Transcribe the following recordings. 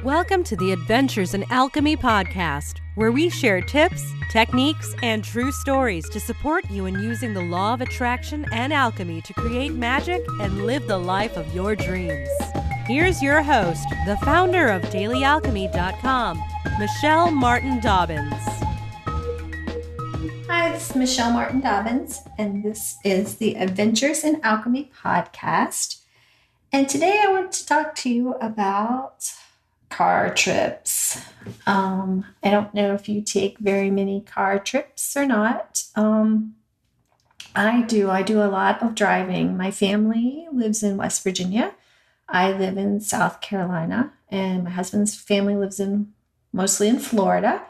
Welcome to the Adventures in Alchemy podcast, where we share tips, techniques, and true stories to support you in using the law of attraction and alchemy to create magic and live the life of your dreams. Here's your host, the founder of dailyalchemy.com, Michelle Martin Dobbins. Hi, this is Michelle Martin Dobbins, and this is the Adventures in Alchemy podcast. And today I want to talk to you about car trips. I don't know if you take very many car trips or not. I do a lot of driving. My family lives in West Virginia. I live in South Carolina, and my husband's family lives mostly in Florida.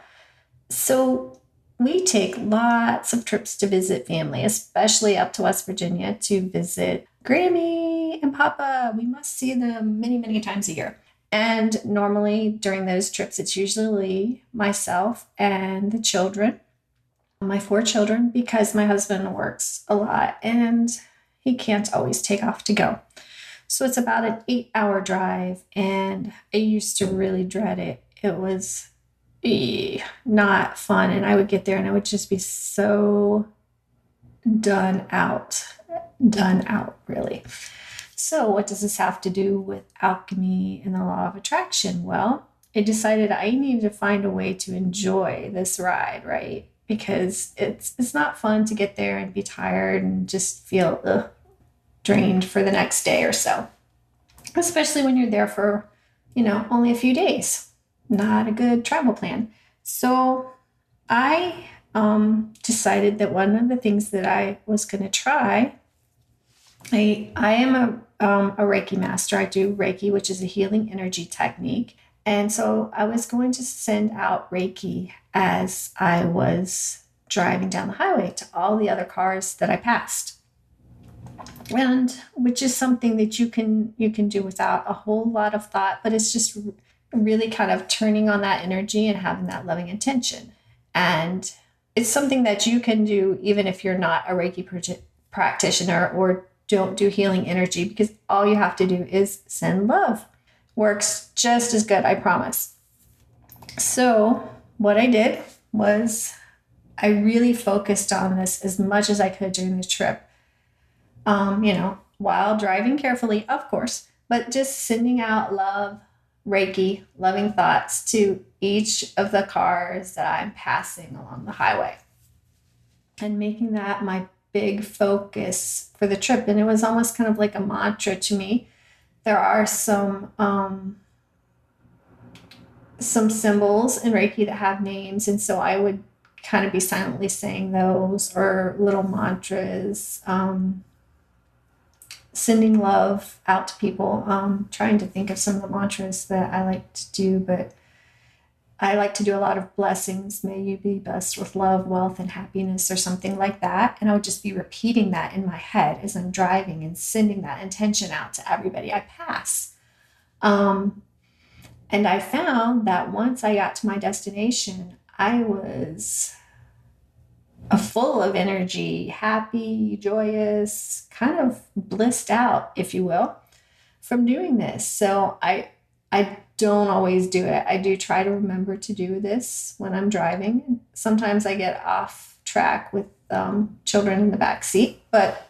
So we take lots of trips to visit family, especially up to West Virginia to visit Grammy and Papa. We must see them many, many times a year. And normally during those trips, it's usually myself and the children, my 4 children, because my husband works a lot and he can't always take off to go. So it's about an 8-hour drive, and I used to really dread it. It was not fun, and I would get there and I would just be so done out, really. So what does this have to do with alchemy and the law of attraction? Well, I decided I needed to find a way to enjoy this ride, right? Because it's not fun to get there and be tired and just feel drained for the next day or so, especially when you're there for, only a few days. Not a good travel plan. So I decided that one of the things that I was going to try, I am a Reiki master. I do Reiki, which is a healing energy technique. And so I was going to send out Reiki as I was driving down the highway to all the other cars that I passed. And which is something that you can do without a whole lot of thought, but it's just really kind of turning on that energy and having that loving intention. And it's something that you can do even if you're not a Reiki practitioner or don't do healing energy, because all you have to do is send love. Works just as good, I promise. So what I did was I really focused on this as much as I could during the trip. While driving carefully, of course, but just sending out love, Reiki, loving thoughts to each of the cars that I'm passing along the highway, and making that my big focus for the trip. And it was almost kind of like a mantra to me. There are some symbols in Reiki that have names, and so I would kind of be silently saying those, or little mantras, sending love out to people, trying to think of some of the mantras that I like to do, but I like to do a lot of blessings. May you be blessed with love, wealth, and happiness, or something like that. And I would just be repeating that in my head as I'm driving and sending that intention out to everybody I pass. And I found that once I got to my destination, I was full of energy, happy, joyous, kind of blissed out, if you will, from doing this. So I don't always do it. I do try to remember to do this when I'm driving. Sometimes I get off track with children in the back seat, but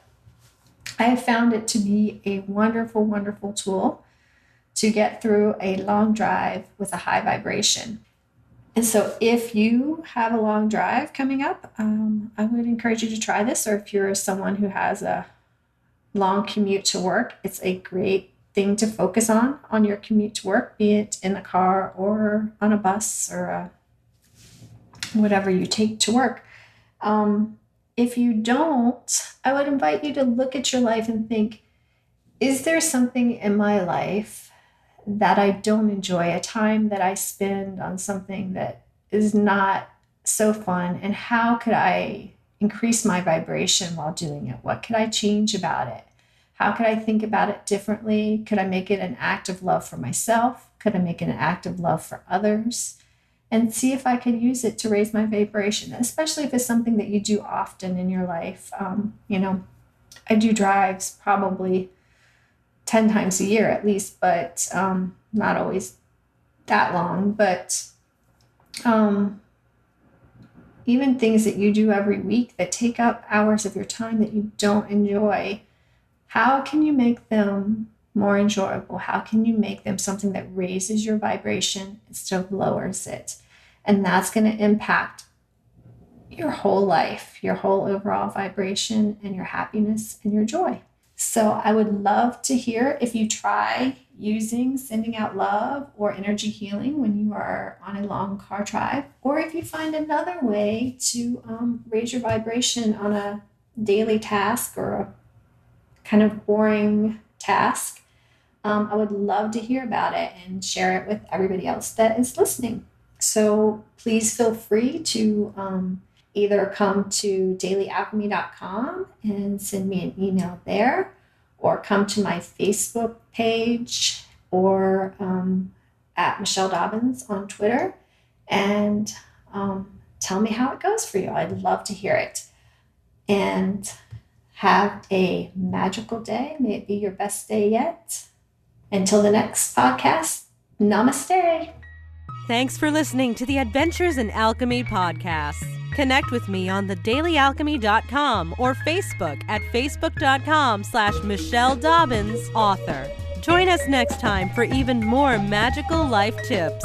I have found it to be a wonderful, wonderful tool to get through a long drive with a high vibration. And so if you have a long drive coming up, I would encourage you to try this. Or if you're someone who has a long commute to work, it's a great thing to focus on your commute to work, be it in a car or on a bus or whatever you take to work. If you don't, I would invite you to look at your life and think, is there something in my life that I don't enjoy, a time that I spend on something that is not so fun? And how could I increase my vibration while doing it? What could I change about it? How could I think about it differently? Could I make it an act of love for myself? Could I make it an act of love for others? And see if I could use it to raise my vibration, especially if it's something that you do often in your life. I do drives probably 10 times a year at least, but not always that long, but even things that you do every week that take up hours of your time that you don't enjoy, how can you make them more enjoyable? How can you make them something that raises your vibration instead of lowers it? And that's going to impact your whole life, your whole overall vibration and your happiness and your joy. So I would love to hear if you try using sending out love or energy healing when you are on a long car drive, or if you find another way to raise your vibration on a daily task or a kind of boring task. I would love to hear about it and share it with everybody else that is listening. So please feel free to either come to dailyalchemy.com and send me an email there, or come to my Facebook page, or at Michelle Dobbins on Twitter, and tell me how it goes for you. I'd love to hear it. And have a magical day. May it be your best day yet. Until the next podcast, namaste. Thanks for listening to the Adventures in Alchemy podcast. Connect with me on thedailyalchemy.com or Facebook at facebook.com/Michelle Dobbins, author. Join us next time for even more magical life tips.